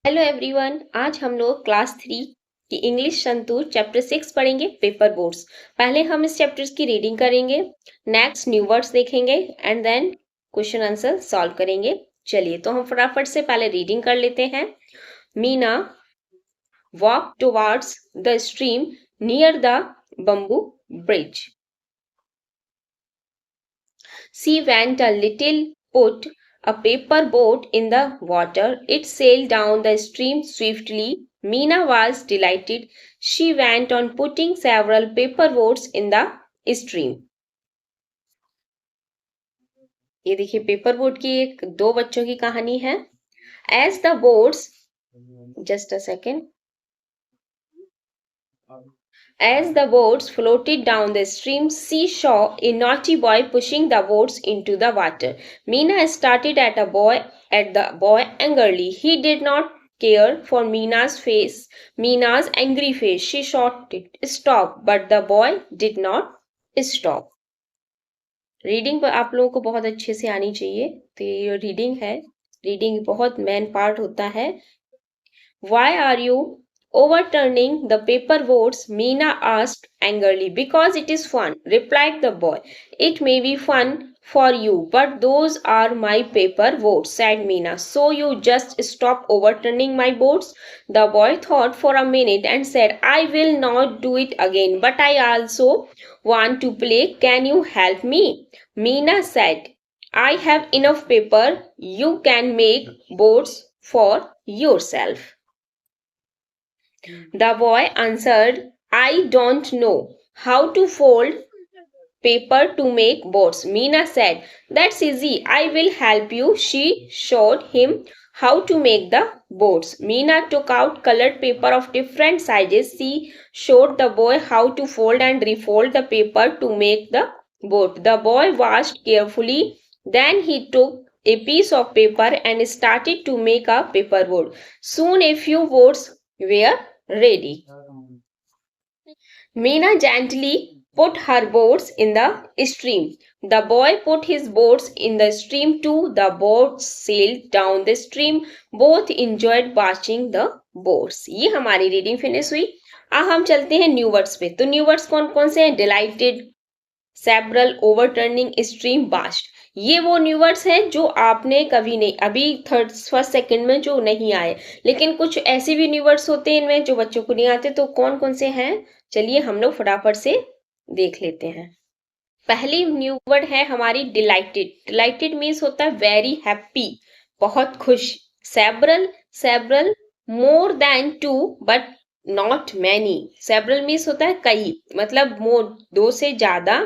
Hello everyone, आज हम लोग क्लास 3 की इंग्लिश संतूर चैप्टर 6 पढ़ेंगे पेपर बोर्ड्स। पहले हम इस चैप्टर की रीडिंग करेंगे, नेक्स्ट न्यू वर्ड्स देखेंगे and then question answer solve करेंगे। चलिए तो हम फटाफट से पहले रीडिंग कर लेते हैं। Meena walk towards the stream near the bamboo bridge. She went a little, put a paper boat in the water. It sailed down the stream swiftly. Meena was delighted. She went on putting several paper boats in the stream. ये देखिए paper boat की एक दो बच्चों की कहानी है। As the boats, just a second. As the boats floated down the stream, she saw a naughty boy pushing the boats into the water. Meena started at the boy angrily. He did not care for Meena's angry face. She shouted, "Stop!" But the boy did not stop. Reading पर आप लोगों को बहुत अच्छे से आनी चाहिए। तो ये रीडिंग है, रीडिंग बहुत मेन पार्ट होता है। Why are you overturning the paper boats? Meena asked angrily. Because it is fun, replied the boy. It may be fun for you, but those are my paper boats, said Meena. So you just stop overturning my boats? The boy thought for a minute and said, I will not do it again, but I also want to play. Can you help me? Meena said, I have enough paper. You can make boats for yourself. The boy answered, I don't know how to fold paper to make boats. Meena said, That's easy. I will help you. She showed him how to make the boats. Meena took out colored paper of different sizes. She showed the boy how to fold and refold the paper to make the boat. The boy watched carefully. Then he took a piece of paper and started to make a paper boat. Soon a few boats were ready. Meena gently put her boats in the stream. The boy put his boats in the stream too. The boats sailed down the stream. Both enjoyed watching the boats. ये हमारी reading finish हुई। अब हम चलते हैं new words पे। तो new words कौन कौन से हैं? Dilated, several, overturning, stream, bast. ये वो न्यू वर्ड्स हैं जो आपने कभी नहीं, अभी थर्ड फर्स्ट सेकंड में जो नहीं आए, लेकिन कुछ ऐसे भी न्यू वर्ड्स होते हैं इनमें जो बच्चों को नहीं आते। तो कौन कौन से हैं, चलिए हम लोग फटाफट से देख लेते हैं। पहली न्यू वर्ड है हमारी डिलाइटेड। डिलाइटेड मीन्स होता है वेरी हैप्पी, बहुत खुश। Several, several more than two but not many. Several means होता है कई, मतलब मोर दो से ज्यादा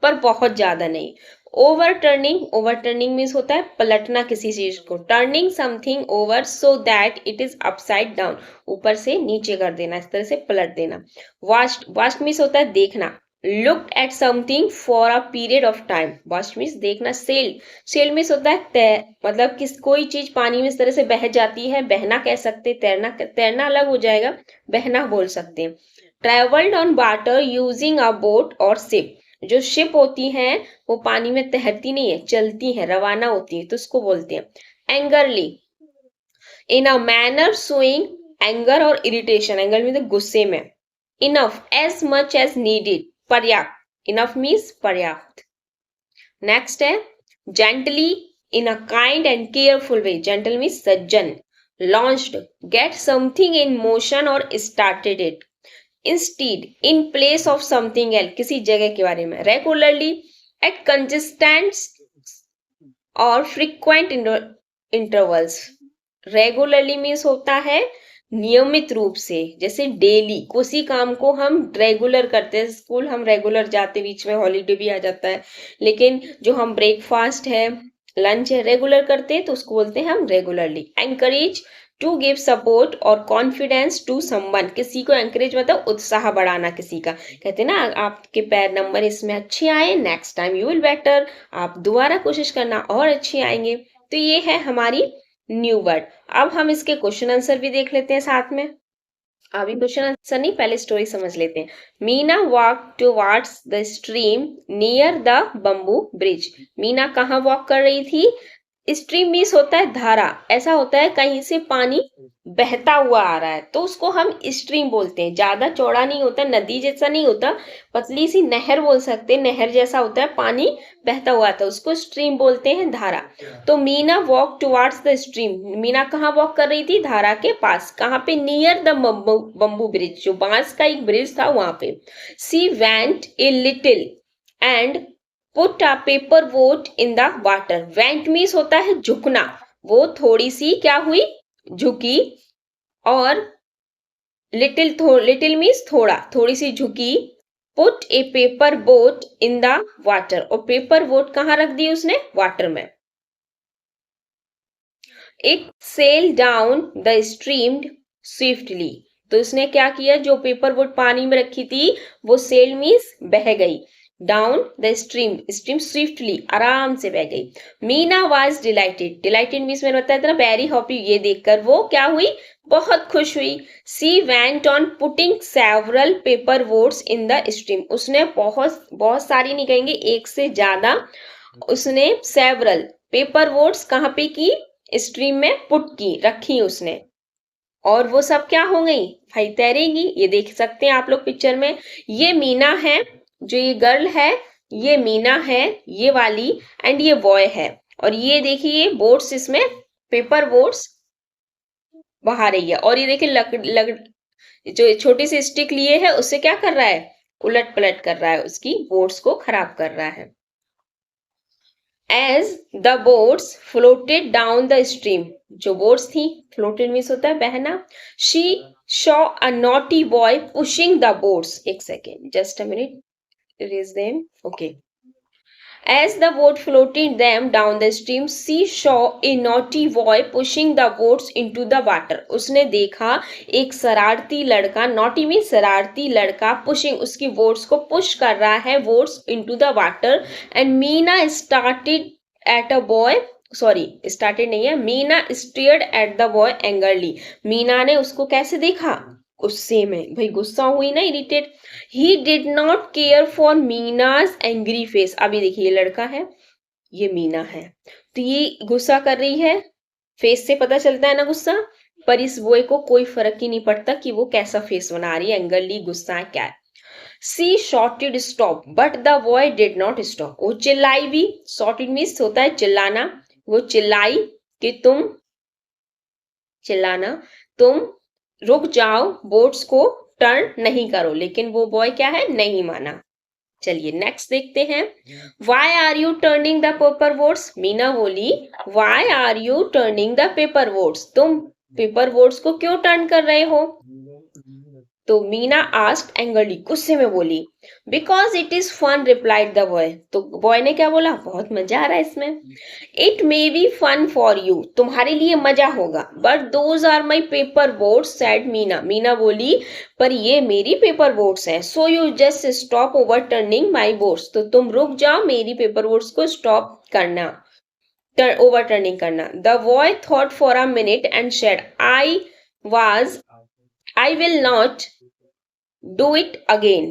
पर बहुत ज्यादा नहीं। ओवरटर्निंग, ओवरटर्निंग मीन्स होता है पलटना किसी चीज को। Turning something over so that it is upside down, ऊपर से नीचे कर देना, इस तरह से पलट देना। वास्ट, वास्ट मीन्स होता है देखना। Looked at something for a period of time, vast means देखना। सेल, सेल मीन्स होता है तैर, मतलब किस कोई चीज पानी में इस तरह से बह जाती है, बहना कह सकते, तैरना, तैरना अलग हो जाएगा, बहना बोल सकते हैं। Travelled on water using a boat और शिप, जो शिप होती हैं वो पानी में तैरती नहीं है, चलती हैं, रवाना होती है, तो उसको बोलते हैं। Angrily, in a manner showing anger और इरिटेशन, एंगर मीन्स गुस्से में। Enough, as much as needed, पर्याप्त, इनफ मीन्स पर्याप्त। नेक्स्ट है gently, in a kind and careful way, gentle means सज्जन। Launched, get something in motion और started it. Instead, in place of something else, किसी जगह के बारे में। रेगुलरली, एट कंसिस्टेंट और फ्रीक्वेंट इंटरवल्स। रेगुलरली मीन्स होता है नियमित रूप से, जैसे डेली, किसी काम को हम रेगुलर करते हैं। स्कूल हम रेगुलर जाते, बीच में हॉलीडे भी आ जाता है, लेकिन जो हम ब्रेकफास्ट है, लंच है, रेगुलर करते हैं तो उसको बोलते हैं हम regularly. Encourage, to give support और कॉन्फिडेंस टू समवन, किसी को एंकरेज मतलब उत्साह बढ़ाना किसी का। कहते हैं ना आपके पैर नंबर इसमें अच्छे आए, next time you will better, आप दोबारा कोशिश करना और अच्छे आएंगे। तो ये है हमारी न्यू वर्ड। अब हम इसके क्वेश्चन आंसर भी देख लेते हैं साथ में। अभी क्वेश्चन आंसर नहीं, पहले स्टोरी समझ लेते हैं। Meena walk towards the stream near the bamboo bridge. Meena कहाँ वॉक कर रही थी? स्ट्रीम मीन्स होता है धारा, ऐसा होता है कहीं से पानी बहता हुआ आ रहा है तो उसको हम स्ट्रीम बोलते हैं। ज्यादा चौड़ा नहीं होता, नदी जैसा नहीं होता, पतली सी नहर बोल सकते हैं, नहर जैसा होता है, पानी बहता हुआ था, उसको स्ट्रीम बोलते हैं, धारा। तो Meena walk towards the stream, Meena कहाँ वॉक कर रही थी? धारा के पास। कहाँ पे? नियर द बम्बू ब्रिज, जो बांस का एक ब्रिज था वहां पे। She went a little and put a paper boat in the water. Went means होता है झुकना, वो थोड़ी सी क्या हुई? झुकी। और लिटिल मीन्स थोड़ा, थोड़ी सी झुकी। Put a paper boat in the water, और पेपर बोट कहाँ रख दी उसने? वाटर में। It sail down the stream swiftly, तो उसने क्या किया? जो पेपर बोट पानी में रखी थी वो सेल मीन्स बह गई। Down the stream, stream swiftly, आराम से बह गई। Meena was dilated, dilated means मैंने बताया था ना वेरी हैप्पी, ये देखकर वो क्या हुई? बहुत खुश हुई। She went on putting several paper boats in the stream, उसने बहुत बहुत सारी नहीं कहेंगे, एक से ज्यादा, उसने सेवरल पेपर बोट्स कहाँ पे की? स्ट्रीम में पुट की, रखी उसने। और वो सब क्या हो गई? भाई तैरेगी। ये देख सकते हैं आप लोग पिक्चर में, ये मीना है, जो ये गर्ल है ये मीना है, ये वाली, एंड ये बॉय है। और ये देखिए बोट्स, इसमें पेपर बोट्स बहा रही है। और ये देखिए जो छोटी सी स्टिक लिए है उससे क्या कर रहा है? उलट पलट कर रहा है, उसकी बोट्स को खराब कर रहा है। As the boats floated down the stream, जो बोट्स थी, floated मीन्स होता है बहना, she saw a naughty boy pushing the boats. एक second, just a minute, erase them. Okay. As the boat floated them down the stream, she saw a naughty boy pushing the boats into the water. उसने देखा एक शरारती लड़का, naughty means शरारती लड़का, pushing उसकी boats को पुश कर रहा है, boats into the water, and Meena started at a boy, sorry started नहीं है, Meena stared at the boy angrily, Meena ने उसको कैसे देखा? गुस्से में, भाई गुस्सा हुई ना, irritate. He did not care for Meena's angry face, अभी देखिए ये लड़का है, ये मीना है, तो ये गुस्सा कर रही है, फेस से पता चलता है ना गुस्सा, पर इस बॉय को कोई फर्क ही नहीं पड़ता कि वो कैसा फेस बना रही है, एंगरली गुस्सा है क्या है। She shouted stop but the boy did not stop, वो चिल्लाई भी, शॉर्टेड मीन्स होता है चिल्लाना, वो चिल्लाई कि तुम चिल्लाना, तुम रुक जाओ, बोट्स को टर्न नहीं करो, लेकिन वो बॉय क्या है? नहीं माना। चलिए नेक्स्ट देखते हैं। Why are you turning the paper boats, Meena बोली why are you turning the paper boats, तुम पेपर बोट्स को क्यों टर्न कर रहे हो? तो मीना आस्क्ड एंग्रली, गुस्से में बोली। Because it is fun, replied the boy, तो बॉय ने क्या बोला? बहुत मजा आ रहा है इसमें। It may be fun for you, तुम्हारे लिए मजा होगा, but those are my paper boats, said Meena, Meena बोली पर ये मेरी पेपर बोट्स हैं, so you just stop overturning my boats, तो तुम रुक जाओ मेरी पेपर बोट्स को स्टॉप करना, ओवर टर्निंग करना। The boy thought for a minute and said I will not do it again,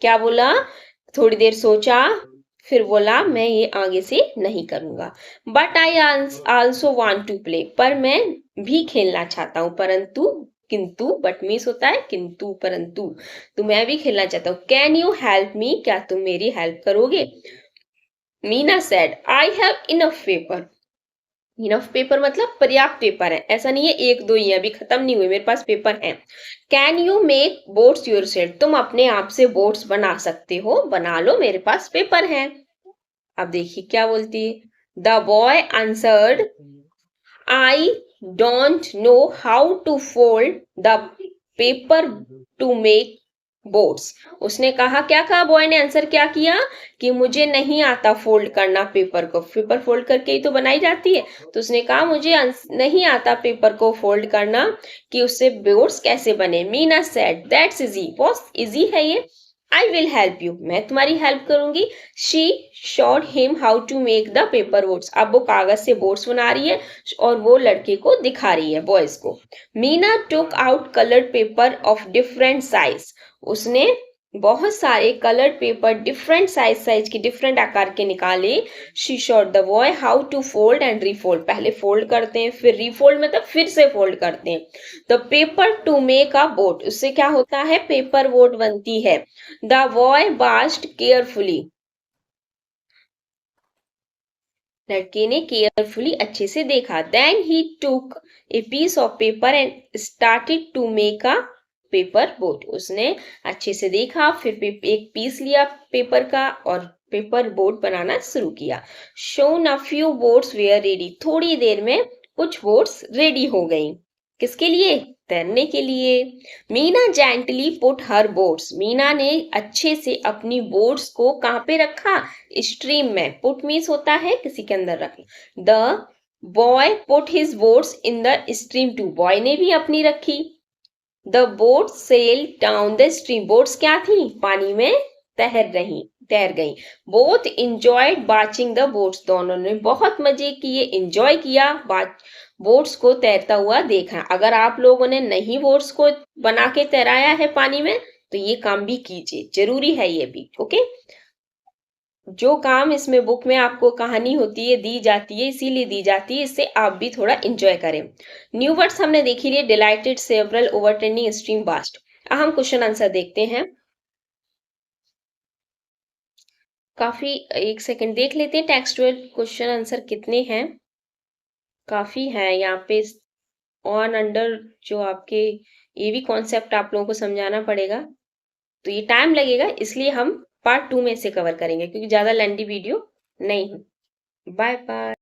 क्या बोला? थोड़ी देर सोचा, फिर बोला मैं ये आगे से नहीं करूंगा। But I also want to play, पर मैं भी खेलना चाहता हूं, परंतु, किंतु, बट मीन्स होता है किंतु परंतु, तो मैं भी खेलना चाहता हूँ। कैन यू हेल्प मी, क्या तुम मेरी हेल्प करोगे? Meena said I have enough paper, enough paper मतलब पर्याप्त पेपर है, ऐसा नहीं है एक दो ही, अभी खत्म नहीं हुए, मेरे पास पेपर है। Can you make boats yourself, तुम अपने आप से बोट्स बना सकते हो, बना लो, मेरे पास पेपर है। अब देखिए क्या बोलती है। The boy answered I don't know how to fold the paper to make boats, उसने कहा, क्या कहा बॉय ने? आंसर क्या किया कि मुझे नहीं आता फोल्ड करना पेपर को, पेपर फोल्ड करके ही तो बनाई जाती है, तो उसने कहा मुझे नहीं आता पेपर को फोल्ड करना, कि उससे बोट्स कैसे बने। मीना सेड दैट्स इजी, बहुत इजी है ये, आई विल हेल्प यू, मैं तुम्हारी हेल्प करूंगी। She showed him how to make the paper boats, अब वो कागज से बोट्स बना रही है और वो लड़के को दिखा रही है, बॉयज को। Meena took out coloured paper of different size, उसने बहुत सारे कलर्ड पेपर डिफरेंट साइज के डिफरेंट आकार के निकाले। She showed the boy how to fold and refold, पहले फोल्ड करते हैं फिर रीफोल्ड मतलब फिर से फोल्ड करते हैं। The paper to make a boat, उससे क्या होता है, पेपर बोट बनती है। द बॉय वाश्ड केयरफुली, लड़के ने केयरफुली अच्छे से देखा। Then he took a piece of paper and started to make a paper boat, उसने अच्छे से देखा फिर एक पीस लिया पेपर का और पेपर बोट बनाना शुरू किया। Soon a few boats were ready, थोड़ी देर में कुछ बोट्स रेडी हो गई। किसके लिए, तैरने के लिए। Meena gently put her boats, Meena ने अच्छे से अपनी बोट्स को कहाँ पे रखा, स्ट्रीम में। पुट मीन्स होता है किसी के अंदर रखना। The boy put his boats in the stream too, boy ने भी अपनी रखी। The boat sail down the stream, boats क्या थी, पानी में तैर गई। Both enjoyed watching the boats, दोनों ने बहुत मजे किए, इंजॉय किया बोट्स को तैरता हुआ देखा। अगर आप लोगों ने नहीं बोट्स को बना के तैराया है पानी में तो ये काम भी कीजिए, जरूरी है ये भी। ओके, जो काम इसमें बुक में आपको कहानी होती है दी जाती है, इसीलिए दी जाती है, इससे आप भी थोड़ा इंजॉय करें। न्यू वर्ड्स हमने देखी लिए, डिलाइटेड, सेवरल, ओवरटेंडिंग, स्ट्रीम, बास्ट। अब हम क्वेश्चन आंसर देखते हैं। काफी, एक सेकंड देख लेते हैं टेक्स्ट क्वेश्चन आंसर कितने हैं। काफी है यहाँ पे, ऑन अंडर जो आपके, ये भी कॉन्सेप्ट आप लोगों को समझाना पड़ेगा, तो ये टाइम लगेगा, इसलिए हम पार्ट 2 में इसे कवर करेंगे क्योंकि ज्यादा लंबी वीडियो नहीं है। Bye bye.